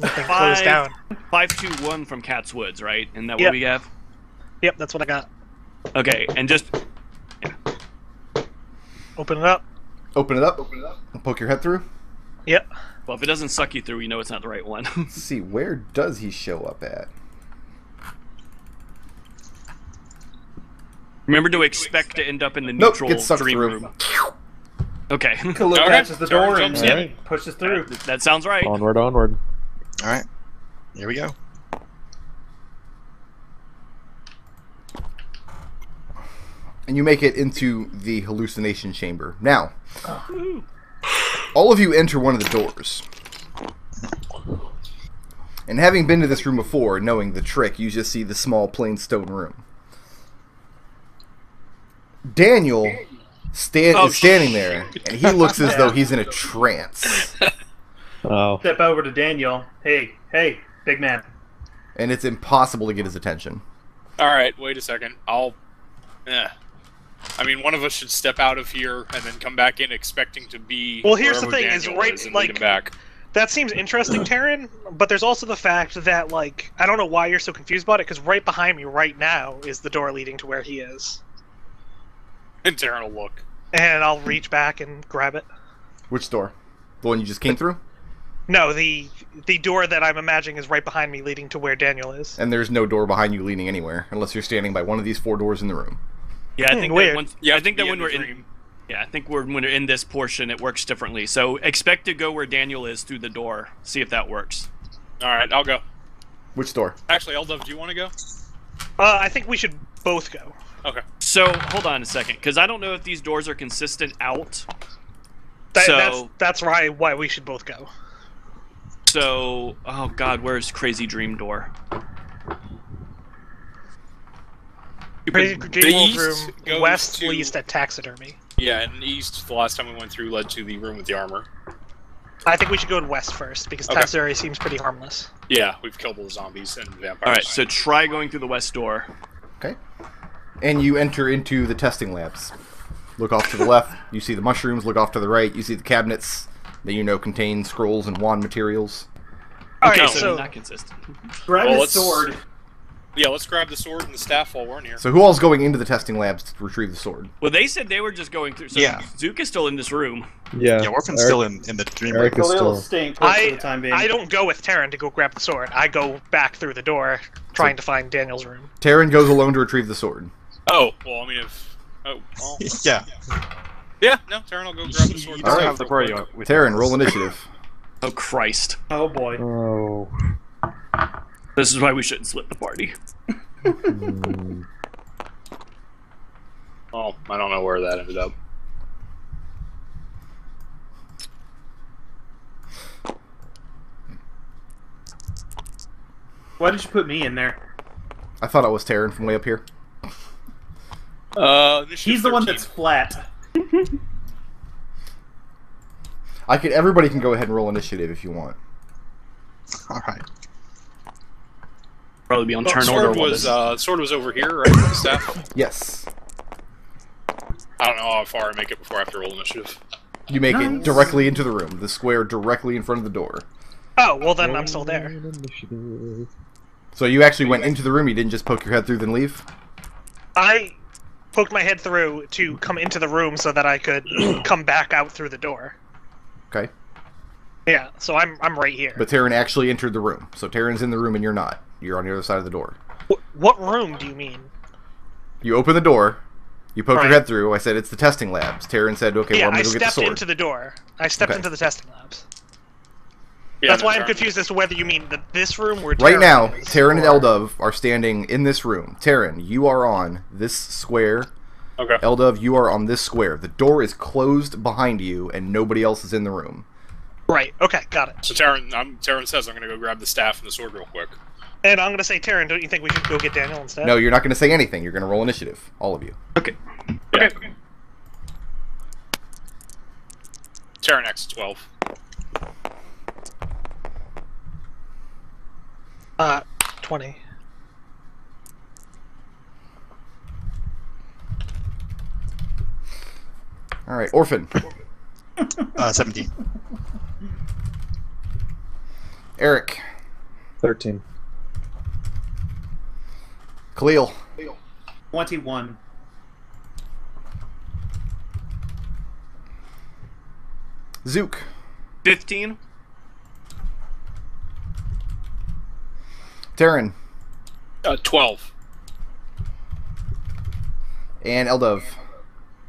The thing closed down. 521 from Cat's Woods, right? Isn't that Yep. what we have? Yep, that's what I got. Okay, and just... Open it up. Open it up. And poke your head through. Yep. Well, if it doesn't suck you through, you know it's not the right one. Let's see, where does he show up at? Remember to expect to end up in the neutral gets sucked dream through. room. Okay. Khalil Okay. catches the door Turn and jumps in. pushes through. That sounds right. Onward, onward. Alright. Here we go. And you make it into the hallucination chamber. Now, all of you enter one of the doors. And having been to this room before, knowing the trick, you just see the small plain stone room. Daniel is standing there, and he looks as though he's in a trance. Oh. Step over to Daniel. Hey, big man. And it's impossible to get his attention. Alright, wait a second. I mean, one of us should step out of here and then come back in expecting to be. Well, here's the wherever thing: Daniel is and lead him back. that seems interesting, Tarin. But there's also the fact that, like, I don't know why you're so confused about it, because right behind me, right now, is the door leading to where he is. And Tarin will look. And I'll reach back and grab it. Which door? The one you just came through? No, the door that I'm imagining is right behind me, leading to where Daniel is. And there's no door behind you leading anywhere, unless you're standing by one of these 4 doors in the room. Yeah, I think weird. that once, You I have think to that be when in we're the in, dream. yeah, I think when we're in this portion, it works differently. So expect to go where Daniel is through the door. See if that works. Alright, I'll go. Which door? Actually, Eldove, do you want to go? I think we should both go. Okay. So hold on a second, because I don't know if these doors are consistent out. That's why we should both go. So, oh god, where's Crazy Dream door? Crazy The Dream east room goes west to- leads to taxidermy. Yeah, and east, the last time we went through, led to the room with the armor. I think we should go in west first, because Okay. taxidermy seems pretty harmless. Yeah, we've killed all the zombies and vampires. Alright, so try going through the west door. Okay. And you enter into the testing labs. Look off to the left, you see the mushrooms. Look off to the right, you see the cabinets that you know contain scrolls and wand materials. Alright, Okay, so not consistent. Grab Well, his sword. Yeah, let's grab the sword and the staff while we're in here. So who all's going into the testing labs to retrieve the sword? Well, they said they were just going through. So Yeah. Zook is still in this room. Yeah. Yeah, Orphan's Arik- still in the dream room. Arik is Khalil still. staying close for the time being. I don't go with Tarin to go grab the sword. I go back through the door, trying to find Daniel's room. Tarin goes alone to retrieve the sword. Oh, well, I mean, if. Oh, well. Yeah. Yeah, no, Tarin will go grab the sword. You don't Alright. have the party with Tarin, roll initiative. Oh Christ! Oh boy. Oh. This is why we shouldn't split the party. Well, I don't know where that ended up. Why did you put me in there? I thought it was Tarin from way up here. Initiative He's the one 13. that's flat. Everybody can go ahead and roll initiative if you want. Alright. Probably be on Well, turn order. sword was over here, right? With the staff. Yes. I don't know how far I make it before I have to roll initiative. You make it Nice. directly into the room, the square directly in front of the door. Oh, well then I'm still there. So you actually went into the room, you didn't just poke your head through then leave? I poked my head through to come into the room so that I could come back out through the door. Okay. Yeah, so I'm right here. But Tarin actually entered the room. So Tarin's in the room and you're not. You're on the other side of the door. What room do you mean? You open the door, you poke Right. your head through, I said it's the testing labs. Tarin said, okay, Yeah, well I'm I gonna go get the stepped sword. into the door. I stepped Okay. into the testing labs. Yeah, That's no, why I'm Tarin- confused as to whether you mean this room or Right now, is, Tarin and or- Eldove are standing in this room. Tarin, you are on this square. Okay. Eldove, you are on this square. The door is closed behind you and nobody else is in the room. Right, okay, got it. So Tarin says I'm gonna go grab the staff and the sword real quick. And I'm gonna say, Tarin, don't you think we should go get Daniel instead? No, you're not going to say anything. You're going to roll initiative. All of you. Okay. Yeah. Tarin X 12. 20. Alright, Orphan. 17. Arik. 13. Khalil. 21. Zook. 15. Tarin. 12. And Eldove.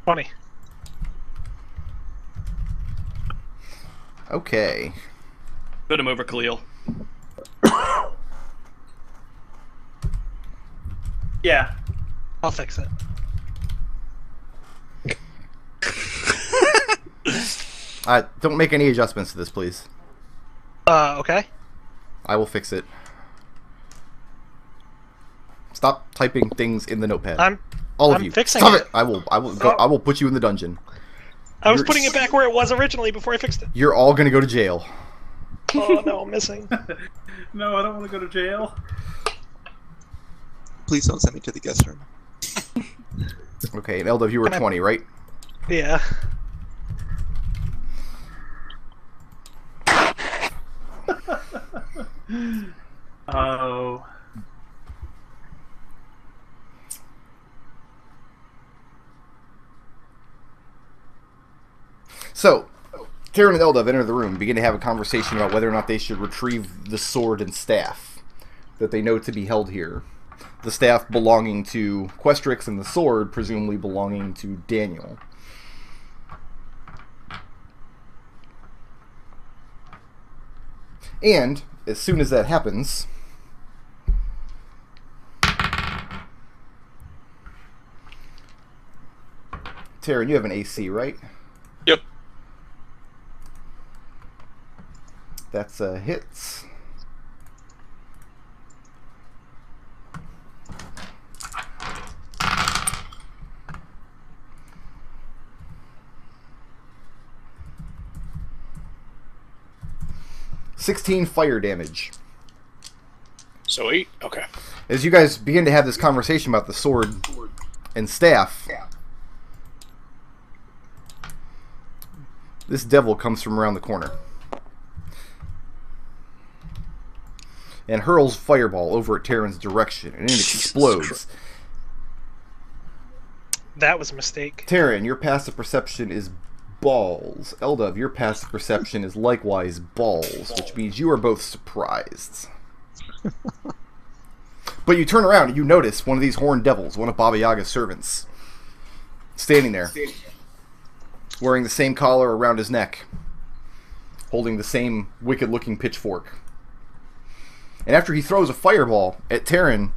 20. Okay. Put him over Khalil. Yeah. I'll fix it. Don't make any adjustments to this, please. Okay. I will fix it. Stop typing things in the notepad. All of I'm you. fixing Stop it. I will put you in the dungeon. I was putting it back where it was originally before I fixed it. You're all gonna go to jail. Oh no, I'm missing. No, I don't want to go to jail. Please don't send me to the guest room. Okay, and Eldove, you were 20, right? Yeah. Oh. So, Tarin and Eldove enter the room and begin to have a conversation about whether or not they should retrieve the sword and staff that they know to be held here. The staff belonging to Questrix and the sword presumably belonging to Daniel. And, as soon as that happens, Tarin, you have an AC, right? Yep. That's hits. $16 fire damage. So 8? Okay. As you guys begin to have this conversation about the sword and staff, this devil comes from around the corner and hurls fireball over at Tarin's direction, and it explodes. That was a mistake. Tarin, your passive perception is balls. Eldove, your passive perception is likewise balls, which means you are both surprised. But you turn around and you notice one of these horned devils, one of Baba Yaga's servants, standing there, wearing the same collar around his neck, holding the same wicked-looking pitchfork. And after he throws a fireball at Tarin,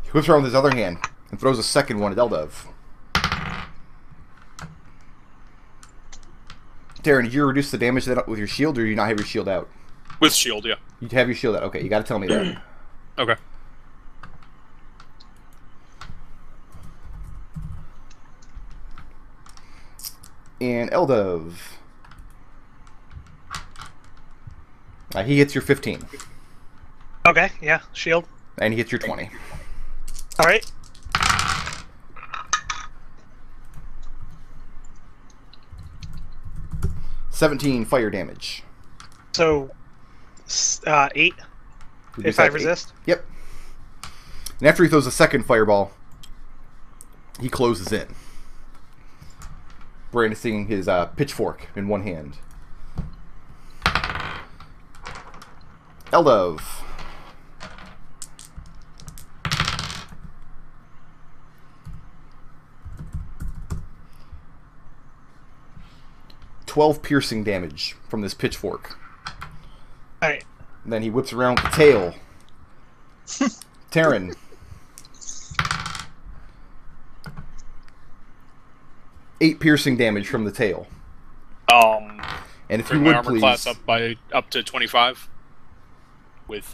he whips around with his other hand and throws a second one at Eldove. Tarin, did you reduce the damage with your shield, or do you not have your shield out? With shield, yeah. You have your shield out. Okay, you got to tell me that. Okay. And Eldove. He hits your 15. Okay, yeah, shield. And he hits your 20. Alright. $17 fire damage. So, 8 if I resist. Yep. And after he throws a second fireball, he closes in, brandishing his pitchfork in one hand. Eldove. $12 piercing damage from this pitchfork. Alright. And then he whips around with the tail. Tarin. $8 piercing damage from the tail. And if you Bring my would armor please, class up to 25 with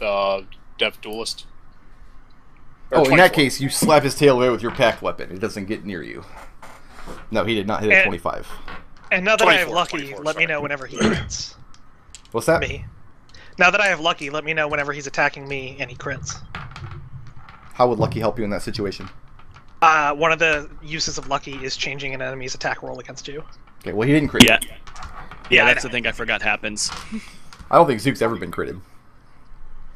Dev Duelist. Or in 24. that case, you slap his tail away with your packed weapon. It doesn't get near you. No, he did not hit a 25. And now that I have 24, Lucky, 24, let me sorry. know whenever he crits. What's that? Me. Now that I have Lucky, let me know whenever he's attacking me and he crits. How would Lucky help you in that situation? One of the uses of Lucky is changing an enemy's attack roll against you. Okay, well, he didn't crit. Yeah, I that's know. the thing I forgot happens. I don't think Zook's ever been critted.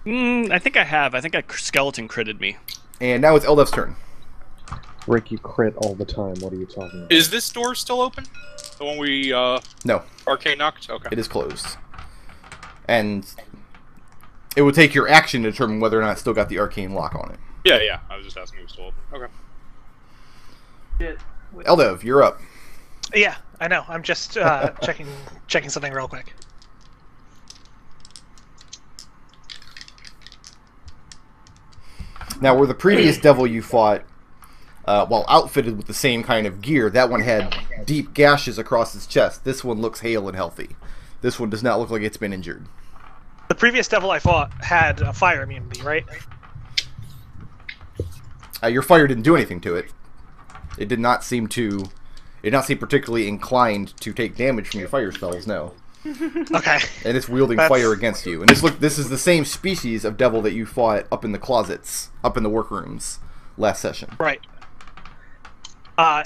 I think I have. I think a skeleton critted me. And now it's Eldove's turn. Rick, you crit all the time. What are you talking about? Is this door still open? The one we No, arcane knocked? Okay. it is closed. And it would take your action to determine whether or not it still got the arcane lock on it. Yeah. I was just asking if it was still open. Okay. Eldove, you're up. Yeah, I know. I'm just checking something real quick. Now, where the previous devil you fought, while outfitted with the same kind of gear, that one had deep gashes across its chest. This one looks hale and healthy. This one does not look like it's been injured. The previous devil I fought had a fire immunity, right? Your fire didn't do anything to it. It did not seem particularly inclined to take damage from your fire spells, no. Okay. And it's wielding fire against you. And this is the same species of devil that you fought up in the closets, up in the workrooms last session. Right.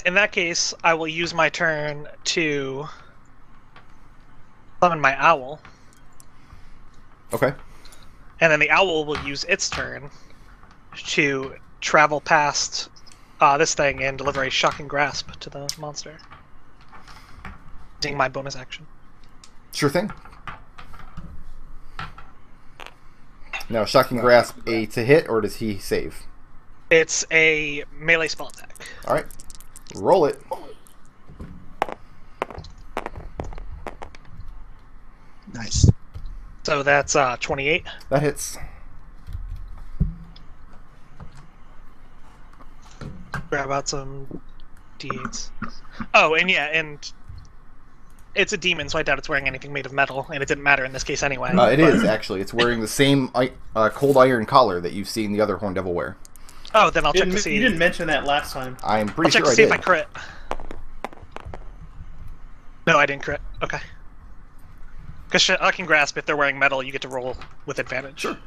In that case, I will use my turn to summon my owl. Okay. And then the owl will use its turn to travel past this thing and deliver a shocking grasp to the monster. Using my bonus action. Sure thing. Now, shocking grasp a to hit, or does he save? It's a melee spell attack. All right, roll it. Nice. So that's 28. That hits. Grab out some d8s. Oh, and yeah, and it's a demon, so I doubt it's wearing anything made of metal, and it didn't matter in this case anyway. It is, actually. It's wearing the same cold iron collar that you've seen the other Horn Devil wear. Oh, then I'll check to see. You didn't mention that last time. I'm pretty I'll check sure to see I if I did. crit. No, I didn't crit. Okay. Because I can grasp if they're wearing metal, you get to roll with advantage. Sure.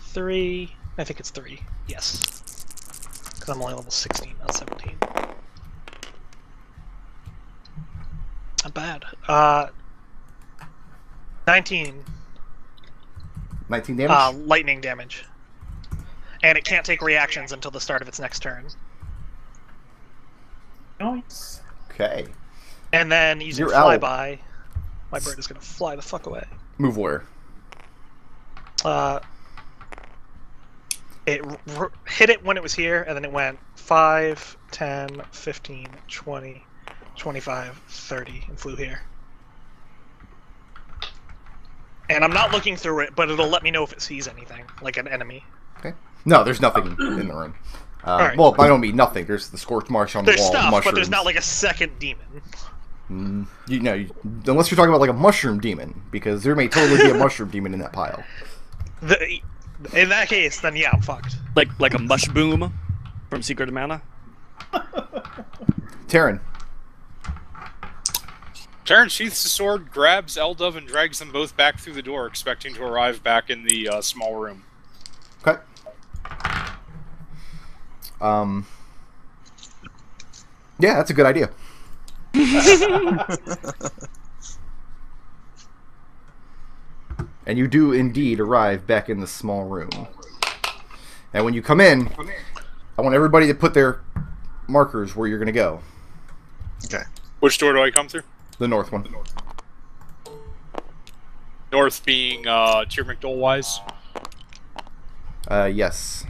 3. I think it's 3. Yes. Because I'm only level 16, not 17. Not bad. 19. 19 damage? Lightning damage. And it can't take reactions until the start of its next turn. Nice. Okay. And then using Your owl. flyby, my bird is going to fly the fuck away. Move where? It hit it when it was here, and then it went 5, 10, 15, 20, 25, 30, and flew here. And I'm not looking through it, but it'll let me know if it sees anything, like an enemy. Okay. No, there's nothing in the room. Alright. Well, I don't mean nothing. There's the scorch marsh on the There's wall. stuff, mushrooms. but there's not like a second demon. You know, unless you're talking about like a mushroom demon, because there may totally be a mushroom demon in that pile. In that case, then yeah, I'm fucked. Like a mush boom from Secret of Mana. Tarin. Tarin sheaths the sword, grabs Eldove, and drags them both back through the door, expecting to arrive back in the small room. Okay. Yeah, that's a good idea. And you do indeed arrive back in the small room. And when you come in, I want everybody to put their markers where you're going to go. Okay. Which door do I come through? The north one. North being tier McDohl wise. Yes.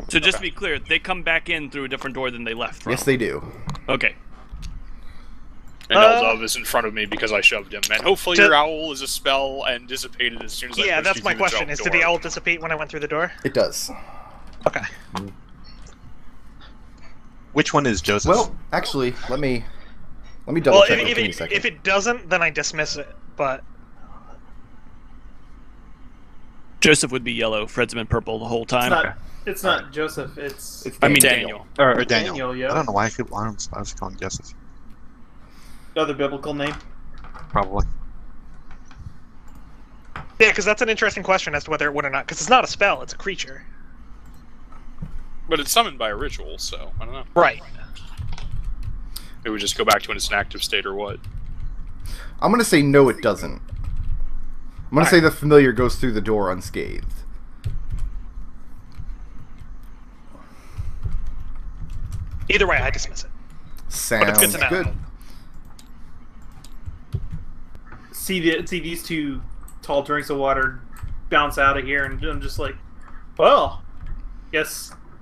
So just to be clear, they come back in through a different door than they left from. Yes, they do. Okay. And Eldove is in front of me because I shoved him. And hopefully Do- your owl is a spell and dissipated as soon as I Yeah, pushed that's you my through question, the is door. did the owl dissipate when I went through the door? It does. Okay. Which one is Joseph? Well, actually, let me double Well, check. if Give me a second. it doesn't, then I dismiss it, but... Joseph would be yellow. Fred's been purple the whole time. It's not Joseph, it's I mean Daniel. or Daniel. Daniel, yeah. I don't know why I was calling Joseph. Another biblical name. Probably. Yeah, because that's an interesting question as to whether it would or not, because it's not a spell, it's a creature. But it's summoned by a ritual, so I don't know. Right. It would just go back to when it's an active state or what. I'm going to say no, it doesn't. I'm gonna say the familiar goes through the door unscathed. Either way, I dismiss it. Sounds good to know. good. See these two tall drinks of water bounce out of here, and I'm just like, well,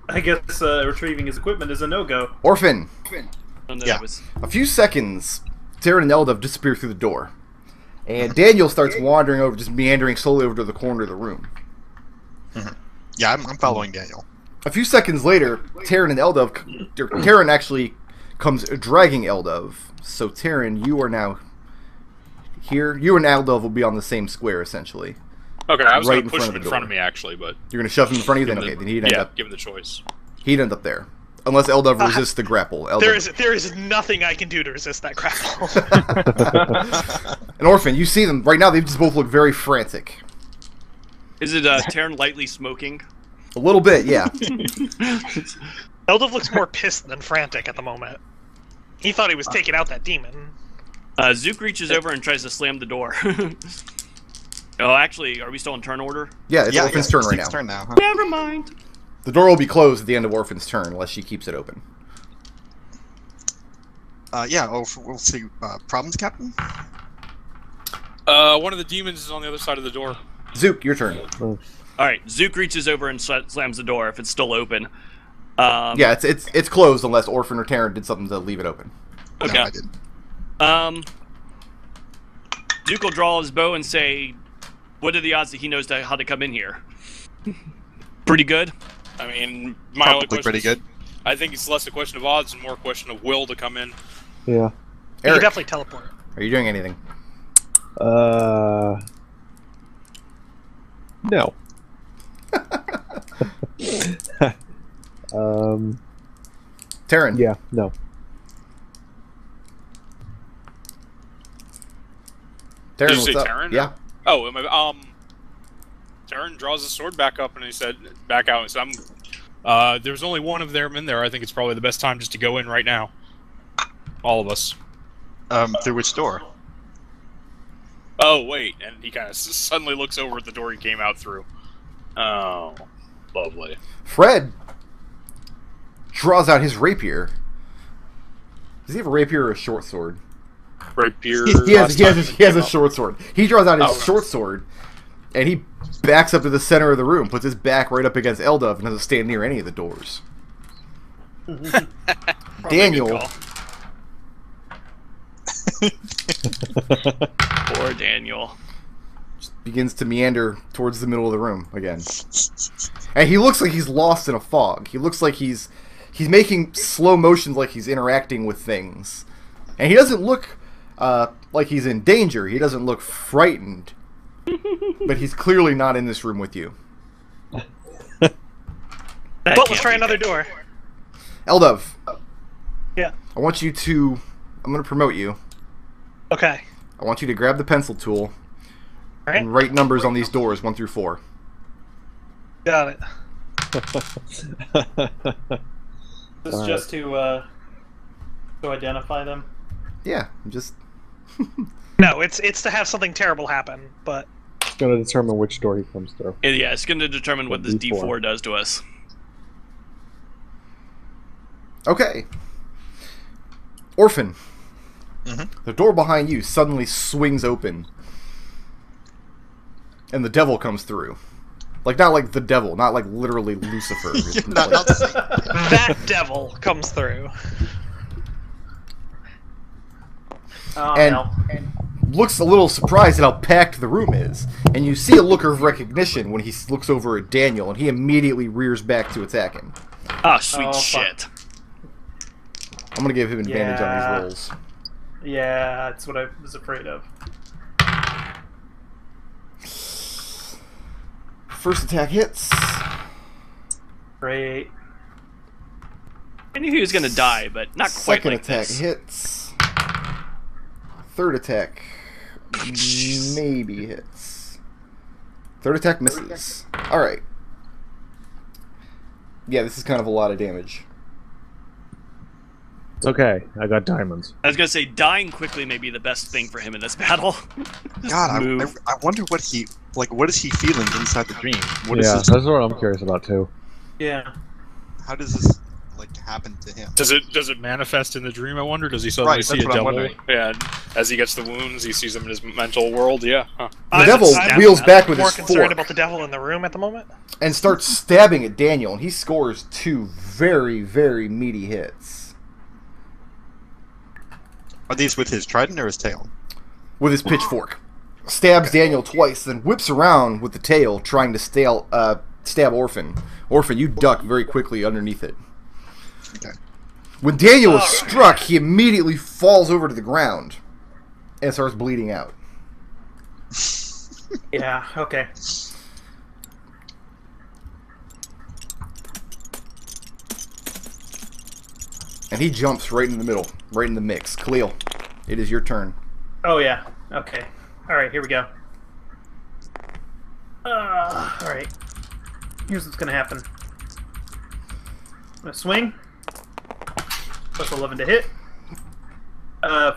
I guess retrieving his equipment is a no-go. Orphan. Yeah. A few seconds, Tarin and Eldove disappear through the door. And Daniel starts wandering over, just meandering slowly over to the corner of the room. Yeah, I'm following Daniel. A few seconds later, Tarin and Eldove... Tarin actually comes dragging Eldove. So Tarin, you are now here. You and Eldove will be on the same square, essentially. Okay, I was Right going in to push front him of in the front door. of me, actually, but... You're going to shove him in front of you? Then Given okay, the- then he'd end up... given the choice. He'd end up there. Unless Eldove resists the grapple. Eldove. There is nothing I can do to resist that grapple. An Orphan, you see them. Right now, they just both look very frantic. Is it Tarin lightly smoking? A little bit, yeah. Eldove looks more pissed than frantic at the moment. He thought he was taking out that demon. Zook reaches over and tries to slam the door. Oh, actually, are we still in turn order? Yeah, it's Orphan's turn right now. Turn now, huh? Never mind. The door will be closed at the end of Orphan's turn, unless she keeps it open. Yeah, we'll see. Problems, Captain? One of the demons is on the other side of the door. Zook, your turn. All right, Zook reaches over and slams the door if it's still open. Yeah, it's closed unless Orphan or Tarin did something to leave it open. Okay. No, I didn't. Zook will draw his bow and say, "What are the odds that he knows how to come in here?" Pretty good. I mean, my only Probably question pretty is, good. I think it's less a question of odds and more a question of will to come in. Yeah. You can Arik, definitely teleport. are you doing anything? No. Tarin. Yeah, no. Tarin, Did you what's say up? Tarin? Yeah. Oh, Tarin draws his sword back up and he said, back out and said, there's only one of them in there. I think it's probably the best time just to go in right now. All of us. Through which door? Oh, wait. And he kind of suddenly looks over at the door he came out through. Oh, lovely. Fred draws out his rapier. Does he have a rapier or a short sword? Rapier. He has a short sword. He draws out his short sword, and he backs up to the center of the room, puts his back right up against Eldove, and doesn't stand near any of the doors. Daniel. Poor Daniel. Begins to meander towards the middle of the room again. And he looks like he's lost in a fog. He looks like he's making slow motions like he's interacting with things. And he doesn't look like he's in danger. He doesn't look frightened. But he's clearly not in this room with you. But let's try another door. Eldove. Yeah. I'm going to promote you. Okay. I want you to grab the pencil tool Alright. and write numbers on these doors 1 through 4. Got it. This is just to identify them. Yeah, I'm just... No, it's to have something terrible happen, but It's going to determine which door he comes through. Yeah, it's going to determine what this D4. D4 does to us. Okay. Orphan. Mm-hmm. The door behind you suddenly swings open. And the devil comes through. Like, not like the devil, not like literally Lucifer. It's not, like- not the same. that devil comes through. Oh, And- no. looks a little surprised at how packed the room is. And you see a look of recognition when he looks over at Daniel, and he immediately rears back to attack him. Ah, sweet Oh, fuck. shit. I'm going to give him advantage on Yeah. these rolls. Yeah, that's what I was afraid of. First attack hits. Great. I knew he was going to die, but not quite Second like attack this. hits. Third attack maybe hits. Third attack misses. Alright. Yeah, this is kind of a lot of damage. It's okay. I got diamonds. I was gonna say dying quickly may be the best thing for him in this battle. God, move. I wonder what he like. What is he feeling inside the dream? What is Yeah, this? that's what I'm curious about too. Yeah. How does this like happen to him? Does it manifest in the dream? I wonder. Does he suddenly Right, see that's a what I'm devil? wondering. Yeah. And as he gets the wounds, he sees them in his mental world. Yeah. Huh. The devil I'm wheels back with more his concerned fork about the devil in the room at the moment. and starts stabbing at Daniel, and he scores 2 very, very meaty hits Are these with his trident or his tail? with his pitchfork. Stabs Daniel twice, then whips around with the tail, trying to stab Orphan. Orphan, you duck very quickly underneath it. Okay. When Daniel is struck, he immediately falls over to the ground and starts bleeding out. Yeah. Okay. And he jumps right in the middle, right in the mix. Khalil, it is your turn. Oh yeah. Okay. All right. Here we go. All right. Here's what's gonna happen. I'm gonna swing. Plus 11 to hit.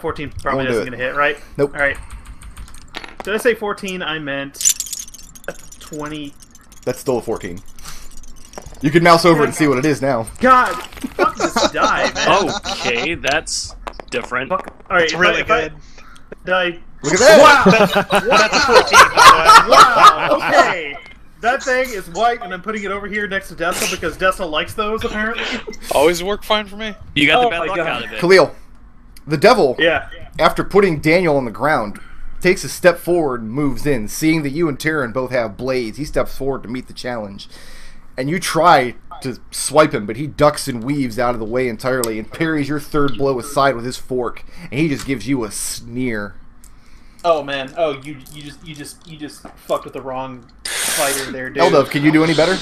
14 probably Won't do isn't it. gonna hit, right? Nope. All right. Did I say 14? I meant 20. That's still a 14. You can mouse over it and see what it is now. God, fuck this die, man. Okay, that's different. Fuck. All right, It's really good. Die. Look at that! Wow. That's a 14, by the way. Wow. Okay. That thing is white, and I'm putting it over here next to Destil because Destil likes those apparently. Always work fine for me. You got Oh the bad my luck God. out of it. Khalil, the devil, Yeah. after putting Daniel on the ground, takes a step forward and moves in. Seeing that you and Tarin both have blades, he steps forward to meet the challenge. And you try to swipe him, but he ducks and weaves out of the way entirely and parries your third blow aside with his fork. And he just gives you a sneer. Oh man. Oh, you just fucked with the wrong fighter there, dude. Eldove, can you do any better?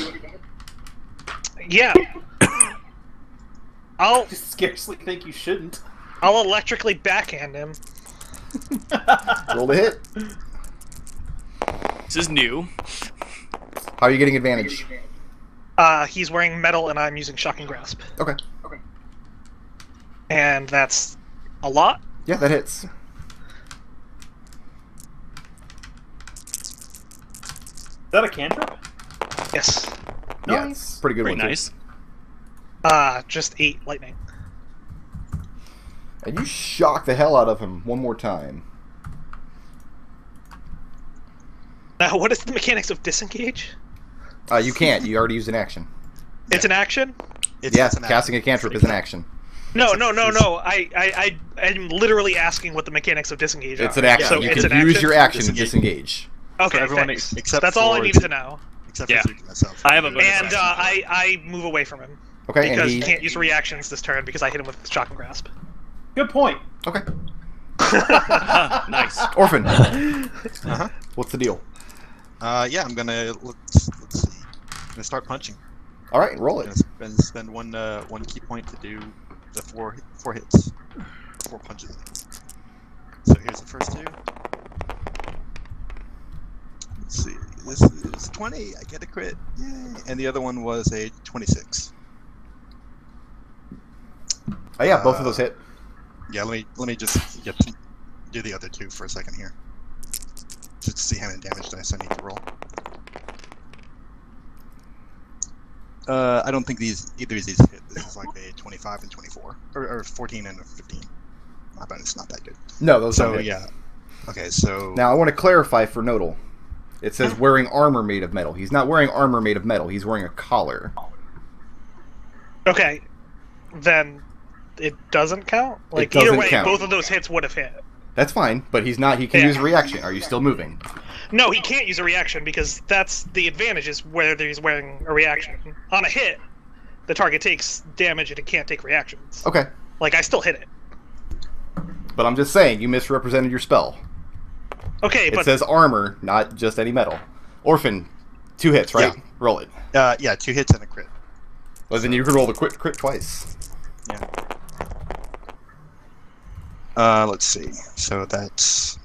Yeah. I'll I scarcely think you shouldn't. electrically backhand him. Roll the hit. This is new. How are you getting advantage? He's wearing metal and I'm using Shocking Grasp. Okay. And that's a lot. Yeah, that hits. Is that a cantrip? Yes. Yeah, Nice. it's pretty good Pretty one, too. nice. Just 8 lightning. And you shock the hell out of him one more time. Now, what is the mechanics of disengage? You can't. You already used an action. It's an action? Yes, casting a cantrip is an action. No. I'm literally asking what the mechanics of disengage It's are. an action. So You it's can an use action? your action to Disengage. disengage. Okay, For everyone thanks. except That's all I for needed to Zook. know. Except Yeah. for Zook and myself. I have a bonus And action. I move away from him. Okay, Because and he he... can't use reactions this turn because I hit him with Shocking Grasp. Good point. Okay. Nice. Orphan, Uh-huh. what's the deal? Yeah, I'm gonna let's see. I'm gonna start punching. All right, roll I'm it. gonna spend one key point to do the four hits, 4 punches. So here's the first 2. Let's see. This is 20. I get a crit. Yay! And the other one was a 26. Oh yeah, both of those hit. Yeah, let me just do the other 2 for a second here, just to see how many damage dice I need to roll. I don't think either of these hit. This is like a 25 and 24, or 14 and a 15. My bonus is not that good. No, those So don't hit. yeah. Okay, so Now I want to clarify for Nodal. It says wearing armor made of metal. He's not wearing armor made of metal. He's wearing a collar. Okay. Then it doesn't count? Like, doesn't either way, count. both of those hits would have hit. That's fine, but he's not. He can Yeah. use a reaction. Are you still moving? No, he can't use a reaction because that's the advantage is whether he's wearing a reaction. On a hit, the target takes damage and it can't take reactions. Okay, Like, I still hit it. but I'm just saying you misrepresented your spell. Okay, It but says armor, not just any metal. Orphan, 2 hits, right? Yeah. Roll it. yeah, 2 hits and a crit. Well, then you can roll the crit twice. Yeah. Let's see. So that's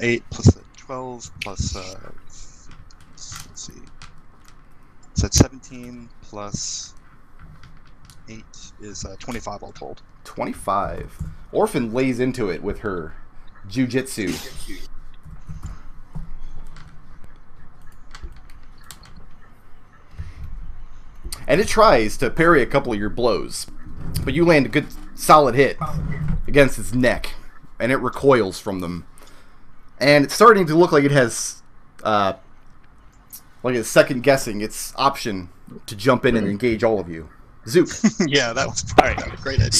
8 plus 12 plus let's see. So that's 17 plus 8 is 25 all told. 25. Orphan lays into it with her jujitsu. And it tries to parry a couple of your blows, but you land a good solid hit against its neck, and it recoils from them. And it's starting to look like it has, like it's second guessing its option to jump in and engage all of you. Zook. Yeah, that was probably not a great idea.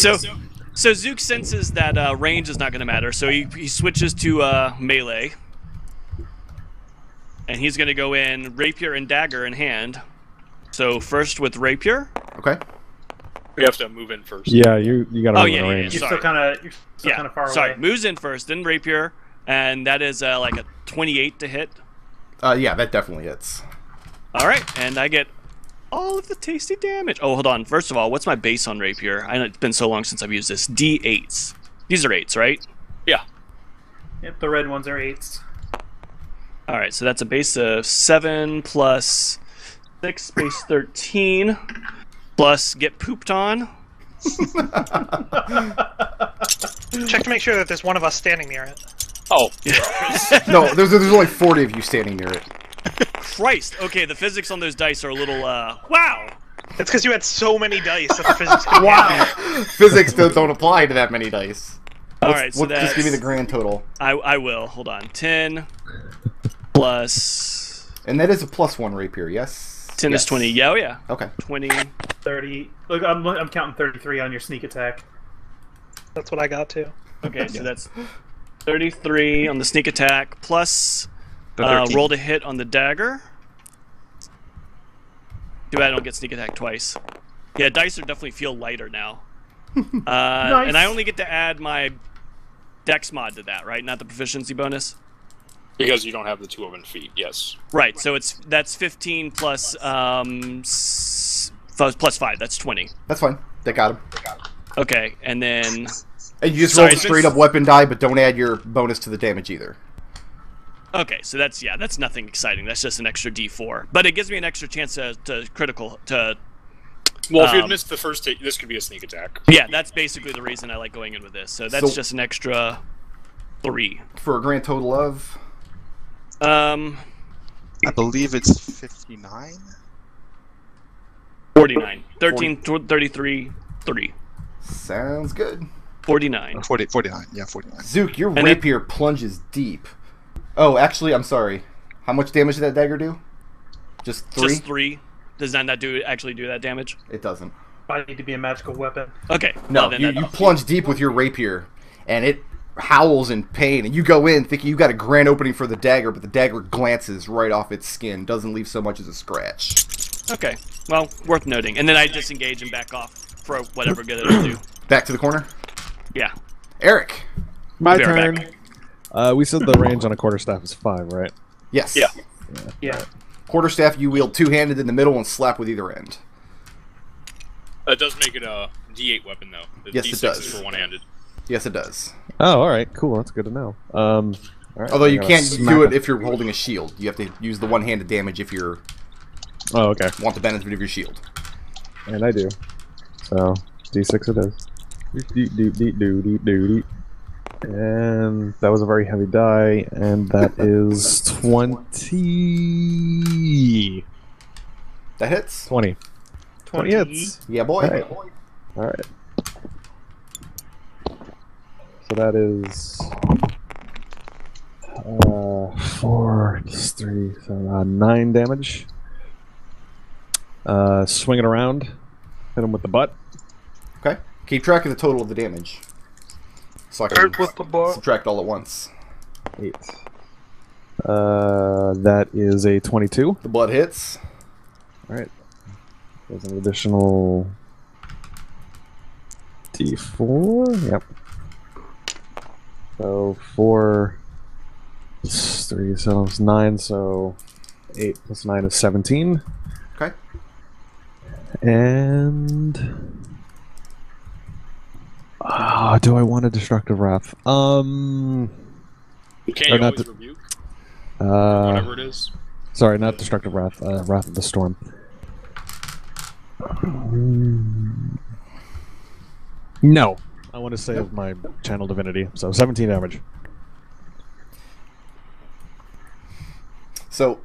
So Zook senses that range is not going to matter, so he switches to melee. And he's going to go in rapier and dagger in hand. So first with rapier. Okay. We have to move in first. Yeah, you gotta move in yeah, range. You're Sorry. still kind of far Sorry, away. moves in first, then rapier, and that is like a 28 to hit. Yeah, that definitely hits. All right, and I get all of the tasty damage. Oh, hold on. First of all, what's my base on rapier? I know it's been so long since I've used this. D8s. These are 8s, right? Yeah. Yep, the red ones are 8s. All right, so that's a base of 7 plus 6, base 13, plus get pooped on. Check to make sure that there's one of us standing near it. Oh. No, there's only 40 of you standing near it. Christ. Okay, the physics on those dice are a little, wow. It's because you had so many dice that the physics could Wow. Physics don't apply to that many dice. All right, so Just give me the grand total. I will. Hold on. 10 plus... And that is a +1 rapier, yes? 10 yes. is 20. Yeah, oh yeah. Okay. 20. 30. Look, I'm counting 33 on your sneak attack. That's what I got too. Okay, so that's 33 on the sneak attack, plus The 13. roll to hit on the dagger. Too bad I don't get sneak attack twice. Yeah, dice are definitely feel lighter now. Nice. And I only get to add my dex mod to that, right? Not the proficiency bonus? Because you don't have the 2 open feet, yes. Right, so that's 15 plus, plus 5, that's 20. That's fine. They got him. Okay, and then... And you just Sorry, roll a straight up weapon die, but don't add your bonus to the damage either. Okay, so that's nothing exciting. That's just an extra D4. But it gives me an extra chance to critical, Well, if you had missed the first hit, this could be a sneak attack. yeah, that's basically the reason I like going in with this. So that's just an extra 3. For a grand total of... I believe it's 59. 49. 13, 33, 3. Sounds good. 49. 49. Yeah, 49. Zook, your And rapier plunges deep. Oh, actually, I'm sorry. How much damage did that dagger do? Just 3? Just 3. Does that not actually do that damage? It doesn't. I need to be a magical weapon. Okay. No, well, then you plunge deep with your rapier, and it howls in pain, and you go in thinking you got a grand opening for the dagger, but the dagger glances right off its skin, doesn't leave so much as a scratch. Okay. Well, worth noting. And then I disengage and back off for whatever good it'll do. Back to the corner. Yeah. Arik. My Be right turn. back. We said the range on a quarterstaff is 5, right? Yes. Yeah. Yeah. Quarterstaff you wield two-handed in the middle and slap with either end. That does make it a D8 weapon, though. The Yes, it D6 does. is for one-handed. Yes, it does. Oh, all right, cool. That's good to know. All right, Although I you gotta can't smack do it him. if you're holding a shield. You have to use the one-handed damage if you Oh, okay. want the benefit of your shield. And I do. So D6 it is. And that was a very heavy die, and that is 20. That hits. 20. 20 hits. Yeah, boy. All right. So that is 4 plus 3, so 9 damage. Swing it around, hit him with the butt. Okay. Keep track of the total of the damage. So I can with the bar. subtract all at once. 8. That is a 22. The blood hits. All right. There's an additional D4. Yep. So 4 plus 3, so it's 9. So 8 plus 9 is 17. Okay. And do I want a destructive wrath? Can't you Or not always rebuke? Uh, Whatever it is. sorry, not destructive wrath. Wrath of the storm. No. I want to save my channel divinity, so 17 damage. So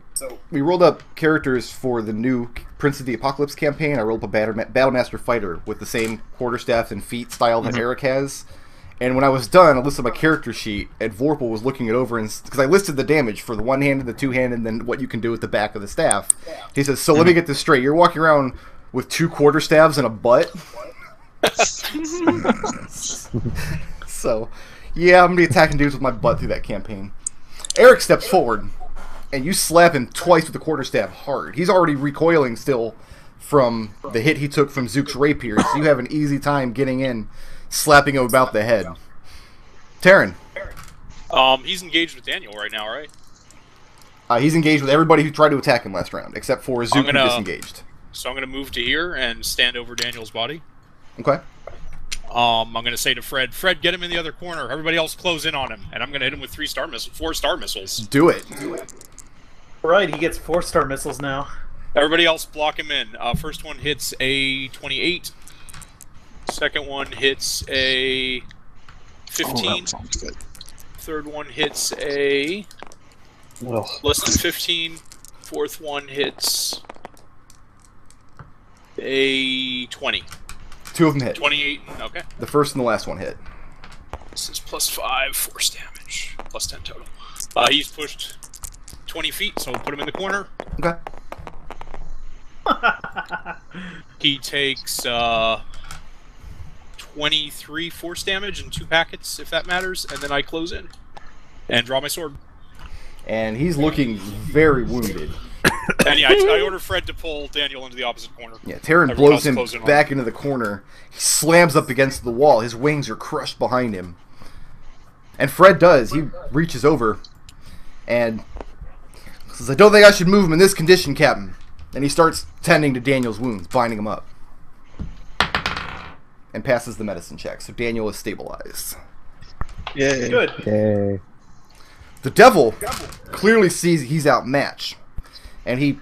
we rolled up characters for the new Prince of the Apocalypse campaign. I rolled up a Battlemaster fighter with the same quarterstaff and feet style that Arik has. And when I was done, I listed my character sheet, and Vorpal was looking it over, and because I listed the damage for the one-handed, the two-handed, and then what you can do with the back of the staff. He says, so let me get this straight. You're walking around with 2 quarterstaffs and a butt? So, yeah, I'm going to be attacking dudes with my butt through that campaign. Arik steps forward, and you slap him twice with the quarterstaff hard. He's already recoiling still from the hit he took from Zook's rapier, so you have an easy time getting in, slapping him about the head. Tarin. He's engaged with Daniel right now, right? He's engaged with everybody who tried to attack him last round, except for Zook, who disengaged. So I'm going to move to here and stand over Daniel's body. Okay. I'm going to say to Fred, get him in the other corner. Everybody else close in on him. And I'm going to hit him with 4-star missiles. Do it. Right, he gets 4-star missiles now. Everybody else block him in. First one hits a 28. Second one hits a 15. Third one hits a less than 15. Fourth one hits a 20. 2 of them hit. 28, okay. The first and the last one hit. This is +5 force damage. Plus 10 total. He's pushed 20 feet, so we'll put him in the corner. Okay. He takes 23 force damage in 2 packets, if that matters, and then I close in. And draw my sword. And he's looking very wounded. And yeah, I order Fred to pull Daniel into the opposite corner. Yeah, Tarin blows him back into the corner. He slams up against the wall. His wings are crushed behind him. And Fred does. He reaches over and says, I don't think I should move him in this condition, Captain. And he starts tending to Daniel's wounds, binding him up. And passes the medicine check, so Daniel is stabilized. Yay. Good. Yay. The devil clearly sees he's outmatched. And he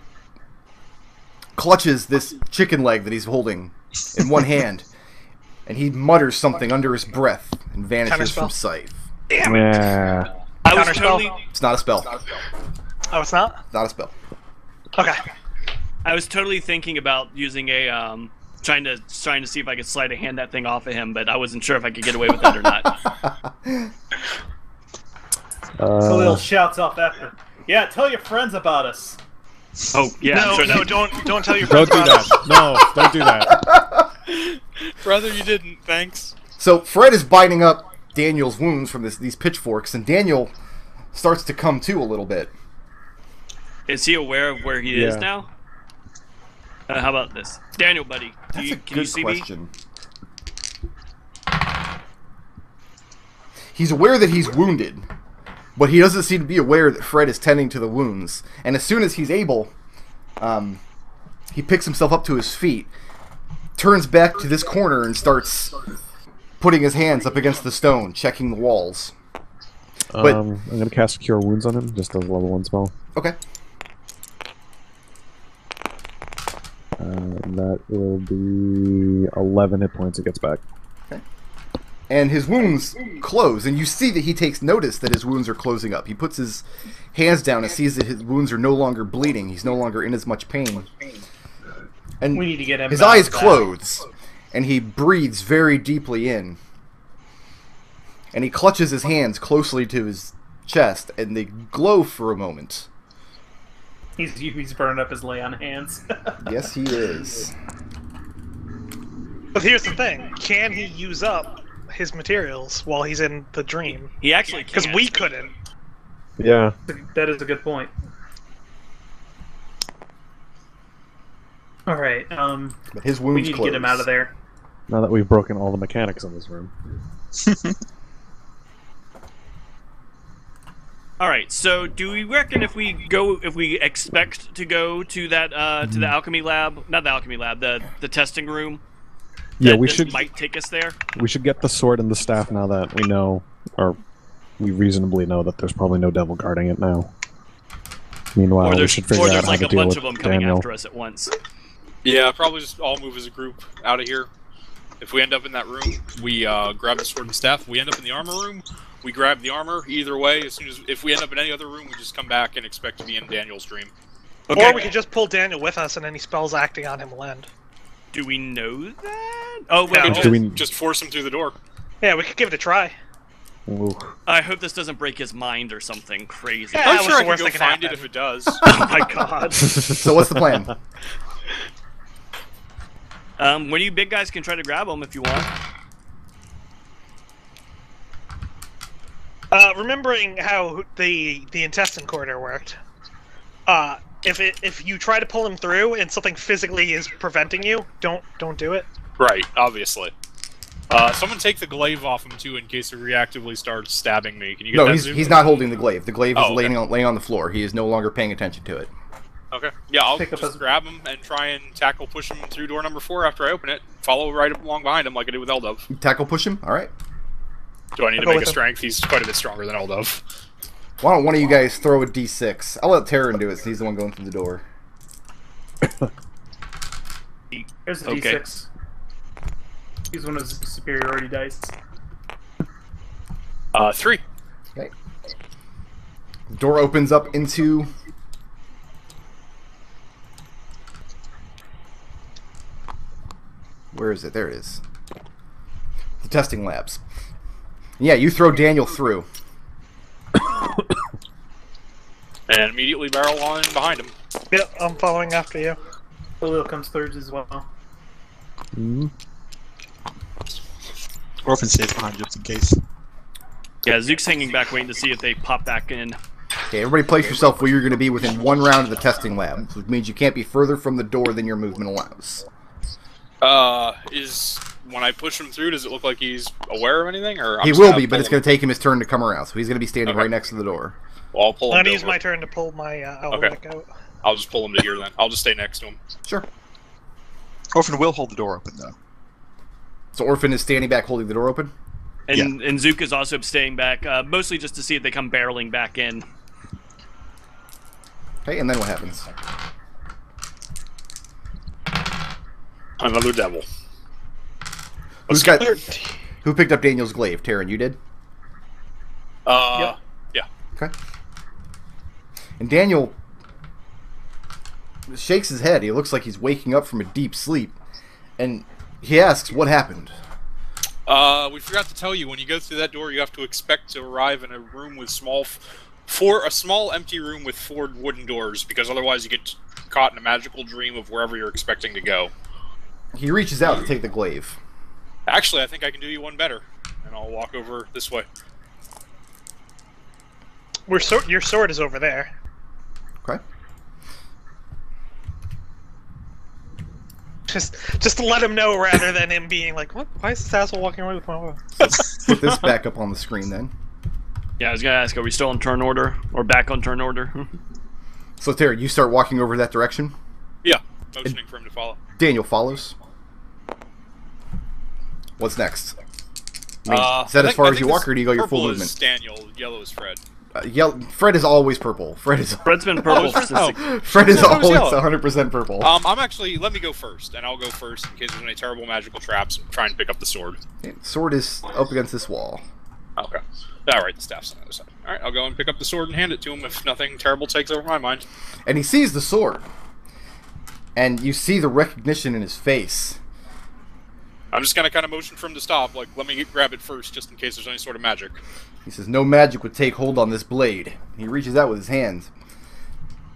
clutches this chicken leg that he's holding in one hand. And he mutters something under his breath and vanishes from sight. Damn it! Yeah. I was totally... It's not a spell. Oh, it's not? Not a spell. Okay. I was totally thinking about using a trying to see if I could slide a hand that thing off of him, but I wasn't sure if I could get away with that or not. Khalil shouts off after. Yeah, tell your friends about us. Oh yeah. No, don't tell your Don't friends do about that. No, don't do that. Brother, you didn't. Thanks. So Fred is biting up Daniel's wounds from these pitchforks, and Daniel starts to come to a little bit. Is he aware of where he is now? How about this, Daniel, buddy? Can you see question. He's aware that he's wounded, but he doesn't seem to be aware that Fred is tending to the wounds. And as soon as he's able, he picks himself up to his feet, turns back to this corner, and starts putting his hands up against the stone, checking the walls. But I'm going to cast Cure Wounds on him, just as a level 1 spell. Okay. That will be 11 hit points it gets back. Okay. And his wounds close, and you see that he takes notice that his wounds are closing up. He puts his hands down and sees that his wounds are no longer bleeding. He's no longer in as much pain. And we need to get him his eyes close, and he breathes very deeply in. And he clutches his hands closely to his chest, and they glow for a moment. He's burning up his lay on hands. Yes, he is. But here's the thing: can he use up his materials while he's in the dream? He actually can. Because we couldn't. Yeah. That is a good point. All right. But his wounds we need to get him out of there. Now that we've broken all the mechanics in this room. All right. So, do we reckon if we expect to go to that to the alchemy lab, not the alchemy lab, the testing room? Yeah, might take us there. We should get the sword and the staff now that we know, or we reasonably know that there's probably no devil guarding it now. Meanwhile, we should figure out how to deal with of them coming Daniel. after us at once. Yeah, probably just all move as a group out of here. If we end up in that room, we grab the sword and staff. If we end up in the armor room, we grab the armor. Either way, as soon as if we end up in any other room, we just come back and expect to be in Daniel's dream. Okay. Or we could just pull Daniel with us, and any spells acting on him will end. Do we know that? Oh, we wait. can just force him through the door. Yeah, we could give it a try. Ooh. I hope this doesn't break his mind or something crazy. Yeah, I'm sure I can go find it if it does. Oh my god. So what's the plan? One of you big guys can try to grab him if you want. Remembering how the intestine corridor worked, if you try to pull him through and something physically is preventing you, don't do it. Right, obviously. Someone take the glaive off him too, in case he reactively starts stabbing me. Can you get that? No, he's not holding the glaive. The glaive is laying on the floor. He is no longer paying attention to it. Okay. Yeah, I'll just grab him and try and tackle push him through door number 4 after I open it. Follow right along behind him like I did with Eldove. Tackle push him? Alright. Do I need to make a strength? He's quite a bit stronger than Eldove. Why don't one of you guys throw a d6? I'll let Tarin do it, since he's the one going through the door. Here's the d6. He's one of his superiority dice. 3. Okay. The door opens up into... Where is it? There it is. The testing labs. Yeah, you throw Daniel through. And immediately barrel on behind him. Yep, I'm following after you. Khalil comes third as well. Orphan stays behind just in case. Yeah, Zook's hanging back waiting to see if they pop back in. Okay, everybody place yourself where you're going to be within 1 round of the testing lab, which means you can't be further from the door than your movement allows. When I push him through, does it look like he's aware of anything? Or he will be, but it's going to take him his turn to come around, so he's going to be standing right next to the door. Well, I'll pull him. I'm going to use my turn to pull my out. I'll just pull him to here then. I'll just stay next to him. Sure. Orphan will hold the door open, though. So Orphan is standing back holding the door open? And Zook is also staying back, mostly just to see if they come barreling back in. Okay, and then what happens? Another devil. Who picked up Daniel's glaive? Tarin, you did? Yeah. Okay. And Daniel shakes his head. He looks like he's waking up from a deep sleep. And he asks, what happened? We forgot to tell you, when you go through that door, you have to expect to arrive in a room with a small empty room with 4 wooden doors, because otherwise you get caught in a magical dream of wherever you're expecting to go. He reaches out to take the glaive. Actually, I think I can do you one better, and I'll walk over this way. Your sword is over there. Okay. Just to let him know, rather than him being like, "What? Why is this asshole walking away with my weapon?" Let's put this back up on the screen then. Yeah, I was gonna ask, are we still on turn order or back on turn order? So Terry, you start walking over that direction. Yeah, motioning for him to follow. Daniel follows. What's next? I mean, is that as far as you walk, or do you go your full movement? Purple is Daniel, yellow is Fred. Fred is always purple. Fred's been purple. Fred is always 100% purple. I'm actually. Let me go first, and I'll go first in case there's any terrible magical traps. And try and pick up the sword. Okay, sword is up against this wall. Okay. All right, the staff's on the other side. All right, I'll go and pick up the sword and hand it to him if nothing terrible takes over my mind. And he sees the sword, and you see the recognition in his face. I'm just gonna kind of motion for him to stop. Like, let me grab it first, just in case there's any sort of magic. He says, "No magic would take hold on this blade." He reaches out with his hands,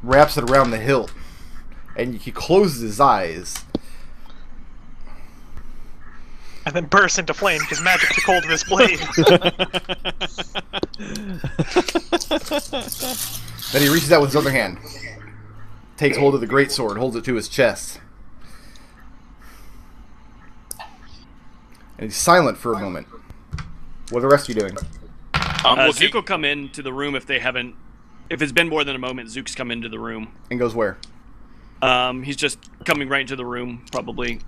wraps it around the hilt, and he closes his eyes. And then bursts into flame because magic took hold of his blade. Then he reaches out with his other hand, takes hold of the greatsword, holds it to his chest. And he's silent for a moment. What are the rest of you doing? Zook will come into the room if they haven't... If it's been more than a moment, Zook's come into the room. And goes where? He's just coming right into the room, probably.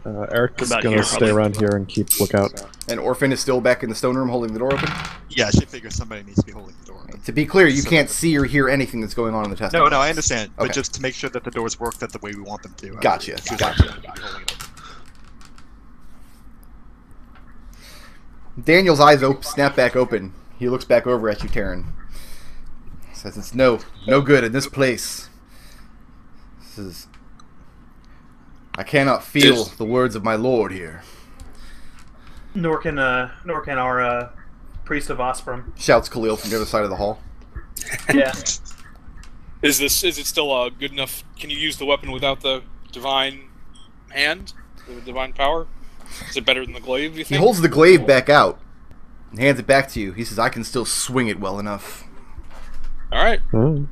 Arik is going to stay around here and keep lookout. And Orphan is still back in the stone room holding the door open? Yeah, I should figure somebody needs to be holding the door open. To be clear, you can't see or hear anything that's going on in the testing. No, I understand. Okay. But just to make sure that the doors work the way we want them to. Gotcha. Daniel's eyes snap back open. He looks back over at you, Tarin. Says it's no good in this place. I cannot feel the words of my lord here. Nor can our priest of Osprey. Shouts Khalil from the other side of the hall. Yeah. Is it still good enough? Can you use the weapon without the divine hand, the divine power? Is it better than the glaive? You think? He holds the glaive back out and hands it back to you. He says, "I can still swing it well enough." All right. Oh.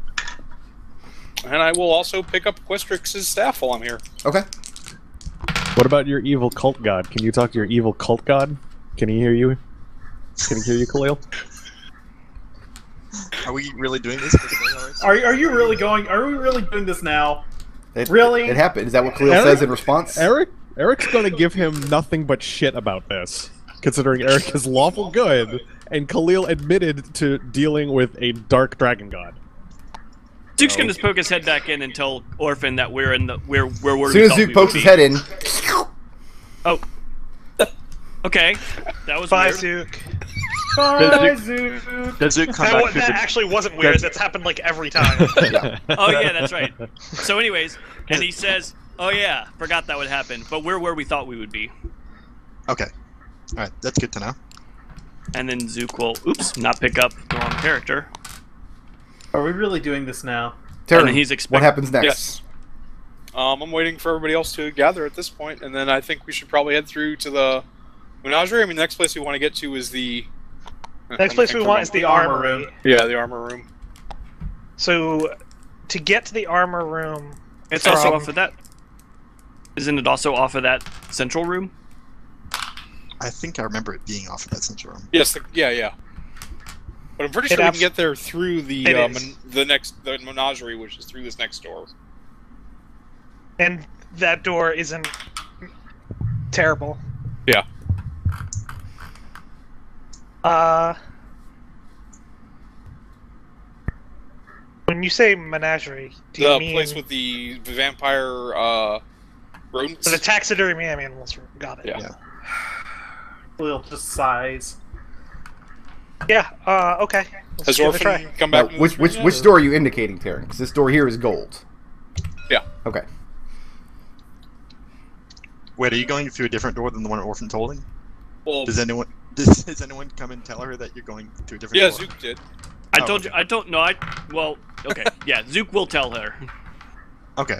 And I will also pick up Questrix's staff while I'm here. Okay. What about your evil cult god? Can you talk to your evil cult god? Can he hear you? Can he hear you, Khalil? Are we really doing this? Are you really going? Are we really doing this now? Really? It happened. Is that what Khalil says in response? Eric's gonna give him nothing but shit about this, considering Eric is lawful good, and Khalil admitted to dealing with a dark dragon god. Zook's gonna just poke his head back in and tell Orphan that we're in the where As soon as Zook pokes his head in, Oh. Okay. That was Bye, weird. Zook. Bye, Zook. Does it come back to That the... actually wasn't weird. That's happened like every time. Oh yeah, that's right. So anyways, and he says, "Oh yeah, forgot that would happen, but we're where we thought we would be." Okay. Alright, that's good to know. And then Zook will, not pick up the wrong character. Are we really doing this now? Tarin, And he's what happens next? Yes. I'm waiting for everybody else to gather at this point, and then I think we should probably head through to the menagerie. I mean, the next place we want to get to is the... Next place we want is the armor room. Yeah, the armor room. So, to get to the armor room, It's also off of that. Isn't it also off of that central room? I think I remember it being off of that central room. Yes, yeah. But I'm pretty sure we can get there through the the menagerie, which is through this next door. and that door isn't terrible. Yeah. When you say menagerie, do you The mean place with the vampire rodents? the taxidermy animals? Got it. Yeah. We'll just size. Yeah. Okay. Let's Has give it a try. Orphan come back? into this room yet, Which or- door are you indicating, Tarin? Because this door here is gold. Yeah. Okay. Wait, are you going through a different door than the one Orphan's holding? Well, Does anyone come and tell her that you're going to a different yeah, door? Zook did. I Oh, told you. okay. I don't know. Well, okay. Yeah, Zook will tell her. Okay.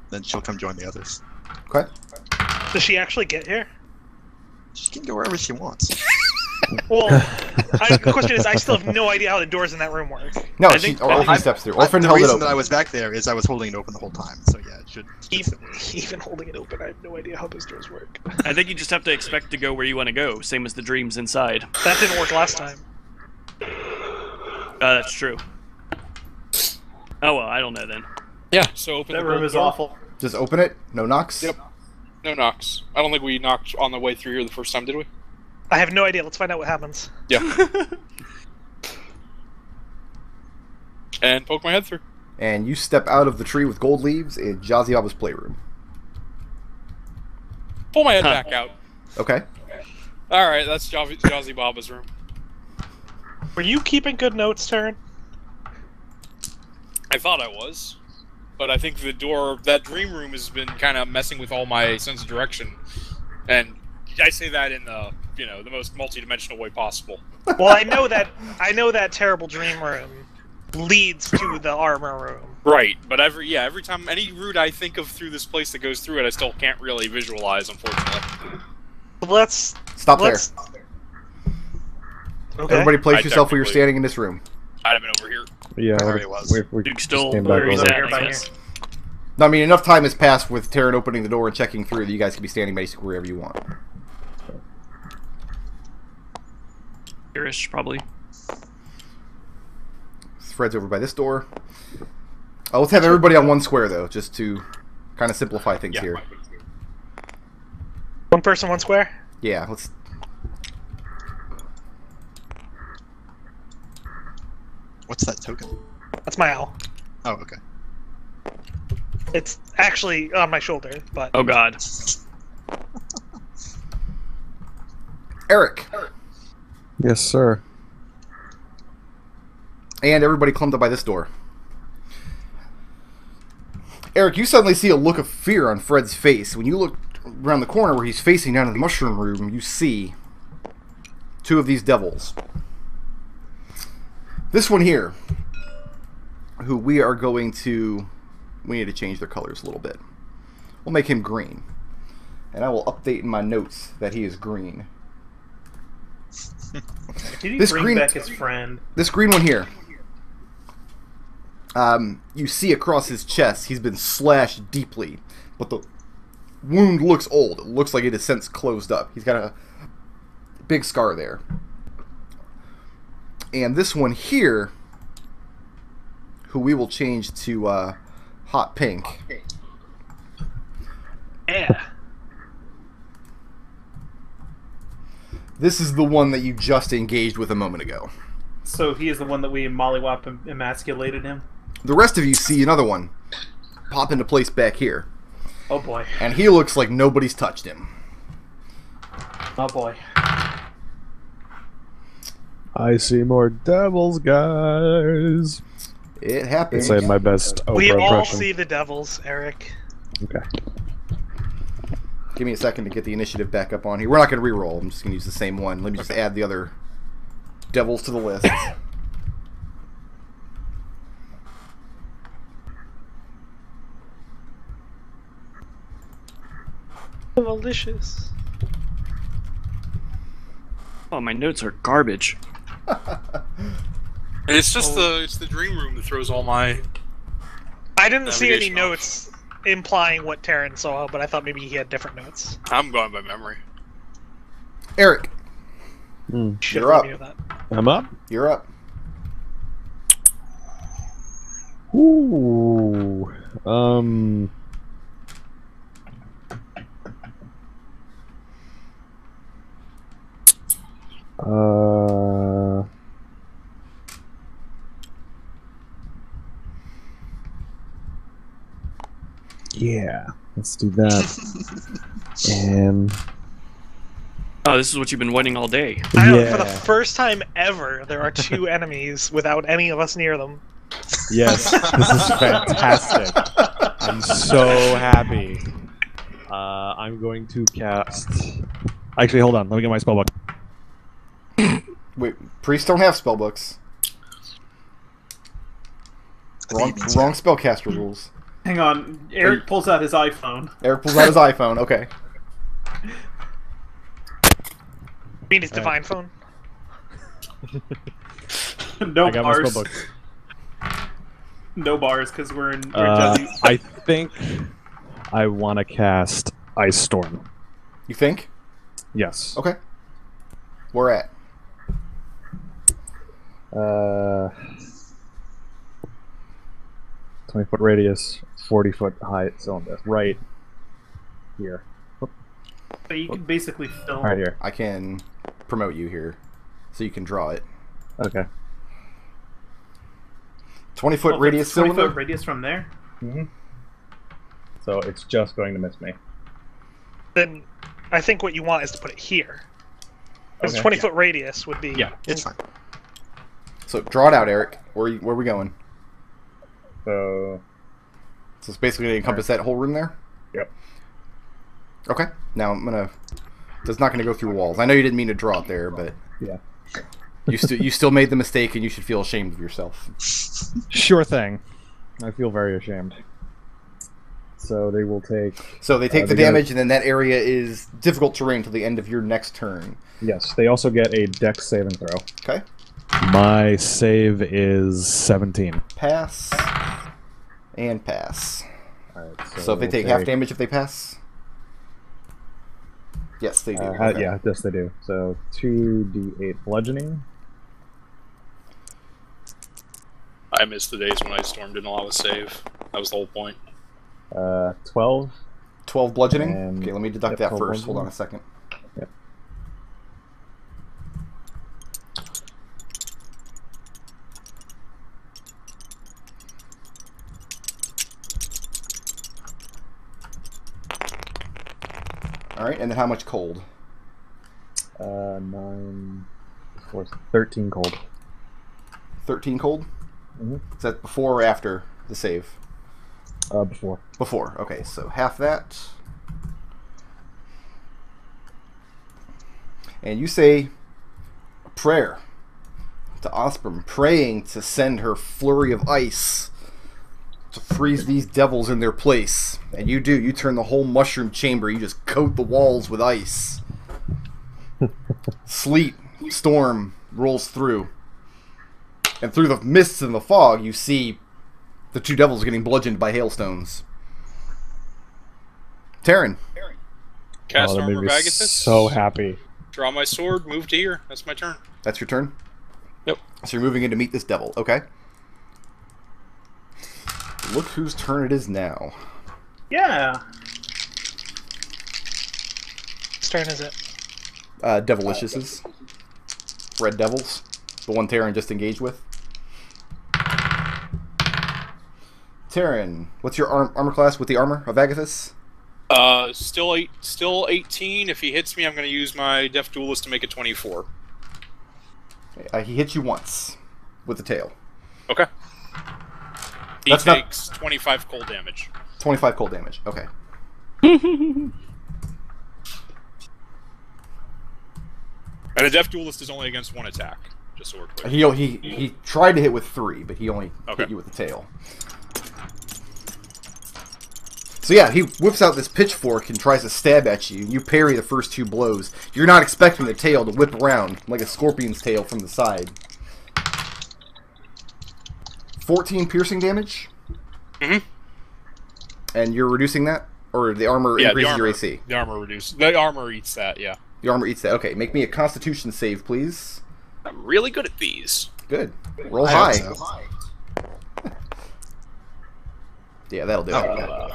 Then she'll come join the others. Okay. Does she actually get here? She can go wherever she wants. Well, the question is, I still have no idea how the doors in that room work. No, I think- Orphan steps through. Orphan the held it reason open. that I was back there is I was holding it open the whole time. So yeah, it should. Even holding it open, I have no idea how those doors work. I think you just have to expect to go where you want to go, same as the dreams inside. That didn't work last time. That's true. Oh well, I don't know then. Yeah. So open That the room gold is door. awful. Just open it. No knocks. Yep. No knocks. I don't think we knocked on the way through here the first time, did we? I have no idea. Let's find out what happens. Yeah. And poke my head through. And you step out of the tree with gold leaves in Jaziaba's playroom. Pull my head back out. Okay. All right, that's Jazzy Baba's room. Were you keeping good notes, Tarin? I thought I was, but I think that dream room has been kind of messing with all my sense of direction, and I say that in the the most multi-dimensional way possible. Well, I know that terrible dream room leads to the armor room. Right, but every time any route I think of through this place that goes through it, I still can't really visualize, unfortunately. Let's Stop there. Okay. Everybody place I yourself where you're technically- standing in this room. I'd have been over here. Yeah, I already was. we Duke just still came back where he's over. at, I Everybody guess. No, I mean, enough time has passed with Tarin opening the door and checking through that you guys can be standing basically wherever you want. Here-ish, probably. Fred's over by this door. Let's have everybody on one square, though, just to kind of simplify things here. One person, one square. Yeah, let's... What's that token? That's my owl. Oh, okay. It's actually on my shoulder, but Oh god. Arik. Yes, sir. And everybody clumped up by this door. Arik, you suddenly see a look of fear on Fred's face. When you look around the corner where he's facing down in the mushroom room, you see two of these devils. This one here, who we are going to... We need to change their colors a little bit. We'll make him green. And I will update in my notes that he is green. Did he This bring green- back his friend? This green one here. You see across his chest, he's been slashed deeply, but the wound looks old. It looks like it has since closed up. He's got a big scar there. And this one here, who we will change to hot pink. Yeah. This is the one that you just engaged with a moment ago. So he is the one that we mollywop and emasculated him? The rest of you see another one pop into place back here. Oh boy. And he looks like nobody's touched him. Oh boy. I see more devils, guys. It happens. Say my best Oprah We all impression. see the devils, Eric. Okay. Give me a second to get the initiative back up on here. We're not going to reroll. I'm just going to use the same one. Let me just add the other devils to the list. Delicious. Oh, my notes are garbage. It's just the dream room that throws all my. I didn't see any Navigation off. notes implying what Tarin saw, but I thought maybe he had different notes. I'm going by memory. Eric, Should You're up. review that. I'm up. you're up. Ooh. Yeah, let's do that. And Oh, this is what you've been wanting all day. I know, for the Yeah. first time ever, there are two enemies without any of us near them. yes, this is fantastic. I'm so happy. I'm going to cast. Actually, hold on. Let me get my spellbook. Wait, priests don't have spellbooks. I think Wrong, it means wrong spellcaster rules. Hang on. Eric pulls out his iPhone. Eric pulls out his iPhone. Okay. You mean his divine phone? No I got my bars. spellbook. No bars, because we're in W. I think I want to cast Ice Storm. You think? Yes. Okay. Where at? 20-foot radius, 40-foot height cylinder. Right here. So you can basically film. Right here. I can promote you here, so you can draw it. Okay. 20-foot radius 20 cylinder? foot radius from there. So it's just going to miss me. Then I think what you want is to put it here. Because Okay. 20-foot radius would be... Yeah. It's fine. So draw it out, Eric. Where are we going? So So it's basically going to encompass that whole room there? Yep. Okay. Now I'm going to... It's not going to go through walls. I know you didn't mean to draw it there, but yeah. you still made the mistake and you should feel ashamed of yourself. Sure thing. I feel very ashamed. So they will take. So they take the they get damage, and then that area is difficult terrain until the end of your next turn. Yes, they also get a Dex saving throw. Okay? My save is 17. Pass. And pass. Alright, So if they we'll take half damage if they pass? Yes, they do. Okay. Yeah, yes, they do. So 2d8 bludgeoning. I missed the days when Ice Storm didn't allow a save. That was the whole point. 12. 12 bludgeoning? And- Okay, let me deduct yep, that 12 first. Hold on bludgeoning. a second. Yep. Alright, and then how much cold? 9, 4, 13 cold. 13 cold? Mm-hmm. Is that before or after the save? Before. Before. Okay, so half that. And you say a prayer to Osprey, praying to send her flurry of ice to freeze these devils in their place. And you do. You turn the whole mushroom chamber. You just coat the walls with ice. Sleet, storm rolls through. And through the mists and the fog, you see the two devils getting bludgeoned by hailstones. Tarin. Cast that made Armor me Vagathus. so happy. Draw my sword, move to here. That's my turn. That's your turn? Yep. So you're moving in to meet this devil. Okay. Look whose turn it is now. Yeah. Whose turn is it? Devilicious's. Red Devils. The one Tarin just engaged with. Tarin, what's your armor class with the armor of Agathis? Still 18. If he hits me, I'm going to use my Deaf Duelist to make it 24. He hits you once with the tail. Okay. He That's takes 25 cold damage. 25 cold damage. Okay. And a Deaf Duelist is only against one attack, just so we're clear. He tried to hit with 3, but he only hit you with the tail. So yeah, he whips out this pitchfork and tries to stab at you. You parry the first 2 blows. You're not expecting the tail to whip around like a scorpion's tail from the side. 14 piercing damage? Mm-hmm. And you're reducing that? Or the armor increases your AC? The armor reduces. The armor eats that, yeah. The armor eats that. Okay, make me a Constitution save, please. I'm really good at these. Good. Roll I high. hope so. Yeah, that'll do it.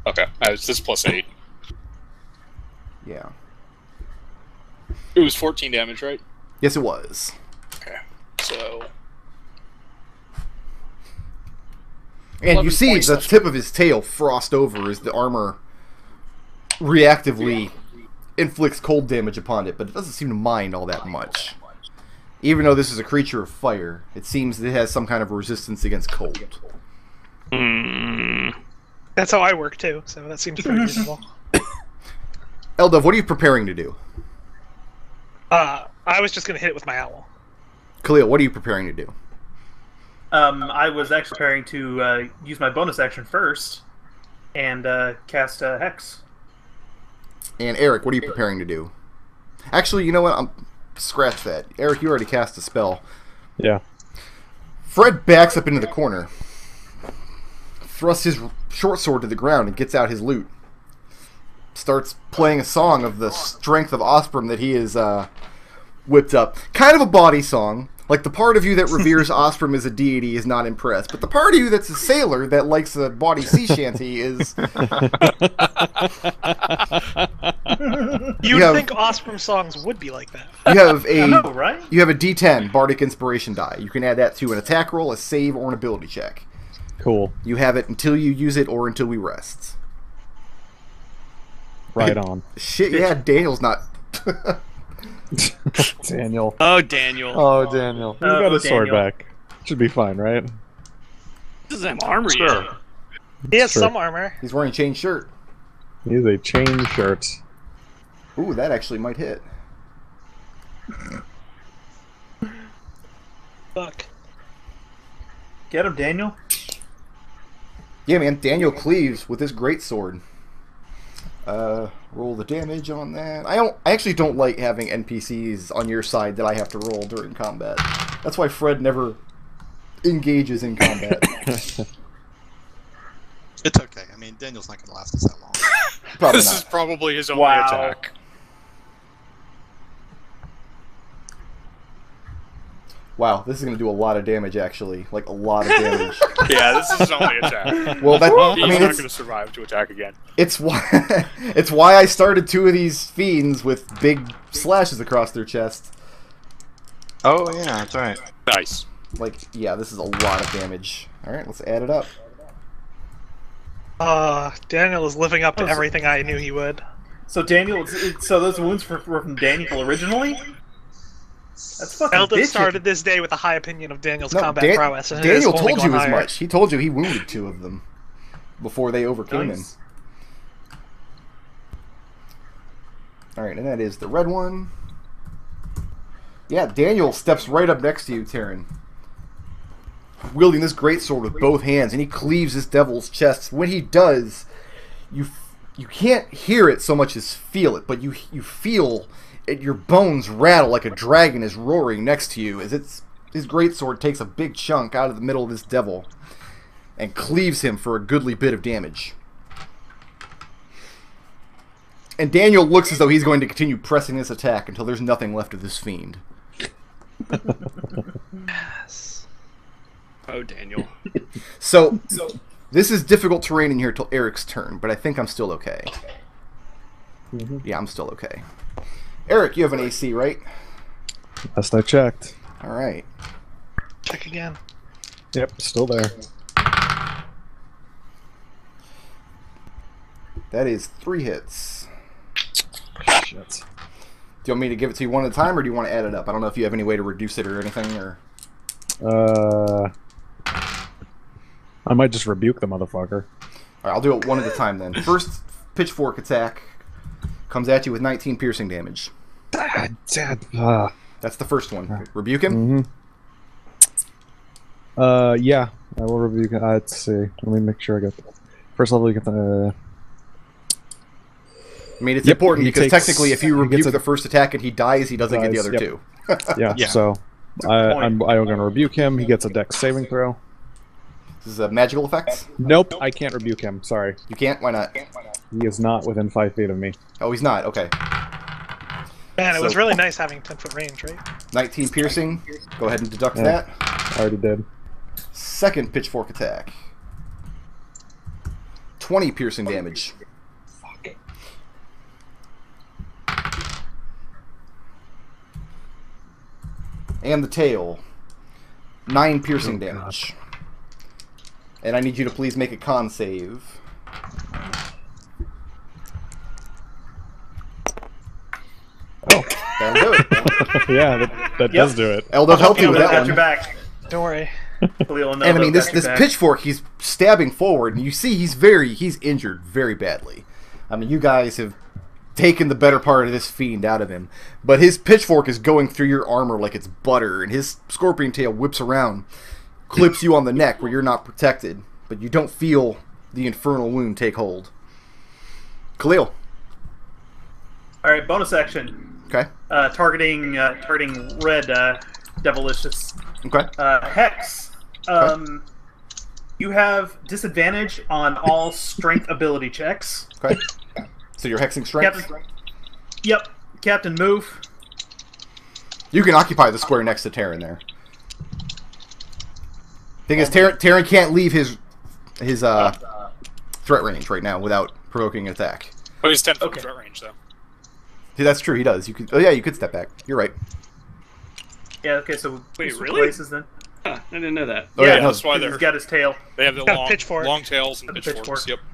Okay, it's this plus 8. Yeah. It was 14 damage, right? Yes, it was. Okay, so... And you 11 see points the left. tip of his tail frost over as the armor reactively inflicts cold damage upon it, but it doesn't seem to mind all that much. Even though this is a creature of fire, it seems that it has some kind of resistance against cold. That's how I work too, so that seems pretty reasonable. Eldove, what are you preparing to do? I was just gonna hit it with my owl. Khalil, what are you preparing to do? I was actually preparing to use my bonus action first and cast Hex. And Arik, what are you preparing to do? Actually, you know what? Scratch that. Arik, you already cast a spell. Yeah. Fred backs up into the corner, thrusts his short sword to the ground, and gets out his lute. Starts playing a song of the strength of Osprey that he has whipped up. Kind of a body song. Like, the part of you that reveres Osprey as a deity is not impressed, but the part of you that's a sailor that likes a bawdy sea shanty is... You'd think Osprey songs would be like that. You have a I know, right? You have a D10 Bardic Inspiration die. You can add that to an attack roll, a save, or an ability check. Cool. You have it until you use it or until we rest. Right on. Shit, yeah, Daniel's not... Daniel. Oh, Daniel. Oh, Daniel. You got his sword Daniel. back. Should be fine, right? Doesn't have armor yet. He has Sure. some armor. He's wearing a chain shirt. He's a chain shirt. Ooh, that actually might hit. Fuck. Get him, Daniel. Yeah, man, Daniel cleaves with this greatsword. Roll the damage on that. I actually don't like having NPCs on your side that I have to roll during combat. That's why Fred never engages in combat. It's okay. I mean, Daniel's not going to last us that long. Probably This not. is probably his only Wow. attack. Wow, this is going to do a lot of damage, actually. Like, a lot of damage. Yeah, this is his only attack. Well, that, He's I mean, not it's, going to survive to attack again. it's why it's why I started 2 of these fiends with big slashes across their chest. Oh, yeah, that's right. Nice. Like, yeah, this is a lot of damage. Alright, let's add it up. Daniel is living up to everything I knew he would. So Daniel, so those wounds were from Daniel originally? That's fucking Eldove bitchin'. started this day with a high opinion of Daniel's No, combat prowess. And it Daniel has only told you gone as higher. much. He told you he wounded 2 of them before they overcame Nice. him. Alright, and that is the red one. Yeah, Daniel steps right up next to you, Tarin. Wielding this greatsword with both hands, and he cleaves this devil's chest. When he does, you can't hear it so much as feel it, but you feel it, your bones rattle like a dragon is roaring next to you as his greatsword takes a big chunk out of the middle of this devil and cleaves him for a goodly bit of damage. And Daniel looks as though he's going to continue pressing this attack until there's nothing left of this fiend. Yes. Oh, Daniel. So this is difficult terrain in here till Arik's turn, but I think I'm still okay. Yeah, I'm still okay. Arik, you have an AC, right? Last I checked. All right. Check again. Yep, still there. That is 3 hits. Shit. Do you want me to give it to you one at a time, or do you want to add it up? I don't know if you have any way to reduce it or anything, or... I might just rebuke the motherfucker. Alright, I'll do it one at a time then. First pitchfork attack comes at you with 19 piercing damage. That's the first one. Rebuke him? Yeah, I will rebuke it. Let's see. Let me make sure I get the first level. You get the. I mean, it's Yep, important he because takes- technically, if you he rebuke gets the first attack and he dies, he doesn't get the Dies, other yep. 2. Yeah, Yeah. so I'm going to rebuke him. He gets a dex saving throw. This is a magical effect? Nope, I can't rebuke him. Sorry. You can't? Why not? He is not within 5 feet of me. Oh, he's not. Okay. Man, it was So- really nice having 10-foot range, right? 19 piercing. Go ahead and deduct Yeah. that. I already did. Second pitchfork attack. 20 piercing damage. And the tail. 9 piercing damage. And I need you to please make a con save. Oh. That'll do it. Yeah, that does do it. Eldove helped you with Got that your one. back. Don't worry. Khalil, And I mean, this got your back. pitchfork, he's stabbing forward, and you see he's injured very badly. I mean, you guys have taken the better part of this fiend out of him, but his pitchfork is going through your armor like it's butter, and his scorpion tail whips around, clips you on the neck where you're not protected, but you don't feel the infernal wound take hold. Khalil. All right, bonus action. Okay. Targeting red devilicious. Okay. Hex. You have disadvantage on all strength ability checks. Okay. So you're hexing strength? Captain. Yep. Captain, move. You can occupy the square next to Tarin there. Thing is, Tarin can't leave his threat range right now without provoking an attack. Oh, he's 10 foot Okay. threat range, though. See, that's true. He does. You could. Oh yeah, you could step back. You're right. Yeah. Okay. So Wait, we switch really? places then. Huh, I didn't know that. Oh, yeah, yeah, no, That's why He's they're got his tail. they have the Got a pitchfork. long tails and Got the pitchforks. pitchfork. Yep.